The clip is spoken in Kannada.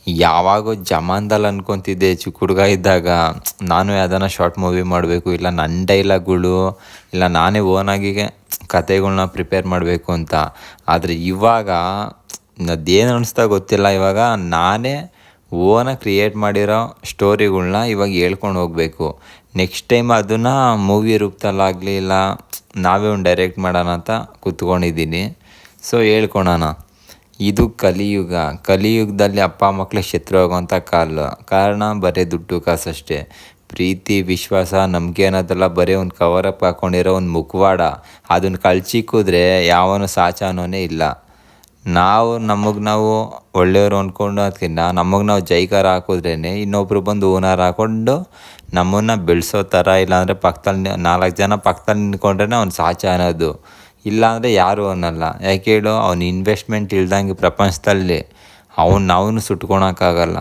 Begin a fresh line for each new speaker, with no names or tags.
ಯಾವಾಗೋ ಜಮಾನ್ದಲ್ಲಿ ಅನ್ಕೊತಿದ್ದೆ ಚಿಕ್ಕ ಹುಡುಗ ಇದ್ದಾಗ, ನಾನು ಯಾವ್ದಾನ ಶಾರ್ಟ್ ಮೂವಿ ಮಾಡಬೇಕು, ಇಲ್ಲ ನನ್ನ ಡೈಲಾಗ್ಗಳು, ಇಲ್ಲ ನಾನೇ ಓನಾಗಿ ಕತೆಗಳ್ನ ಪ್ರಿಪೇರ್ ಮಾಡಬೇಕು ಅಂತ. ಆದರೆ ಇವಾಗ ಅದೇನು ಅನ್ನಿಸ್ತಾ ಗೊತ್ತಿಲ್ಲ, ಇವಾಗ ನಾನೇ ಓನಾಗಿ ಕ್ರಿಯೇಟ್ ಮಾಡಿರೋ ಸ್ಟೋರಿಗಳ್ನ ಇವಾಗ ಹೇಳ್ಕೊಂಡು ಹೋಗಬೇಕು. ನೆಕ್ಸ್ಟ್ ಟೈಮ್ ಅದನ್ನು ಮೂವಿ ರೂಪದಲ್ಲಾಗಲಿ ಇಲ್ಲ ನಾವೇ ಒಂದು ಡೈರೆಕ್ಟ್ ಮಾಡೋಣ ಅಂತ ಕೂತ್ಕೊಂಡಿದ್ದೀನಿ. ಸೊ ಹೇಳ್ಕೊಳೋಣ. ಇದು ಕಲಿಯುಗ. ಕಲಿಯುಗದಲ್ಲಿ ಅಪ್ಪ ಮಕ್ಕಳು ಶತ್ರು ಆಗುವಂಥ ಕಾರಣ ಬರೀ ದುಡ್ಡು ಕಾಸಷ್ಟೇ. ಪ್ರೀತಿ, ವಿಶ್ವಾಸ, ನಂಬಿಕೆ ಅನ್ನೋದೆಲ್ಲ ಬರೀ ಒಂದು ಕವರಪ್ ಹಾಕ್ಕೊಂಡಿರೋ ಒಂದು ಮುಖವಾಡ. ಅದನ್ನು ಕಳ್ಚಿಕ್ಕಿದ್ರೆ ಯಾವನು ಸಾಚ ಅನ್ನೋನೇ ಇಲ್ಲ. ನಾವು ನಮಗೆ ನಾವು ಒಳ್ಳೆಯವರು ಅಂದ್ಕೊಂಡು ಅದಕ್ಕಿಂತ ನಮಗೆ ನಾವು ಜೈಕಾರ ಹಾಕಿದ್ರೇ ಇನ್ನೊಬ್ರು ಬಂದು ಓನಾರ್ ಹಾಕ್ಕೊಂಡು ನಮ್ಮನ್ನು ಬೆಳೆಸೋ ಥರ. ಇಲ್ಲಾಂದರೆ ಪಕ್ಕದಲ್ಲಿ 4 ಜನ ಪಕ್ಕದಲ್ಲಿ ನಿಂತ್ಕೊಂಡ್ರೆ ಅವ್ನು ಸಾಚ ಅನ್ನೋದು. ಇಲ್ಲಾಂದರೆ ಯಾರು ಅನ್ನಲ್ಲ. ಯಾಕೆ ಹೇಳು, ಅವ್ನು ಇನ್ವೆಸ್ಟ್ಮೆಂಟ್ ಇಲ್ದಂಗೆ ಪ್ರಪಂಚದಲ್ಲಿ ಅವನು ಸುಟ್ಕೊಳಕ್ಕಾಗಲ್ಲ.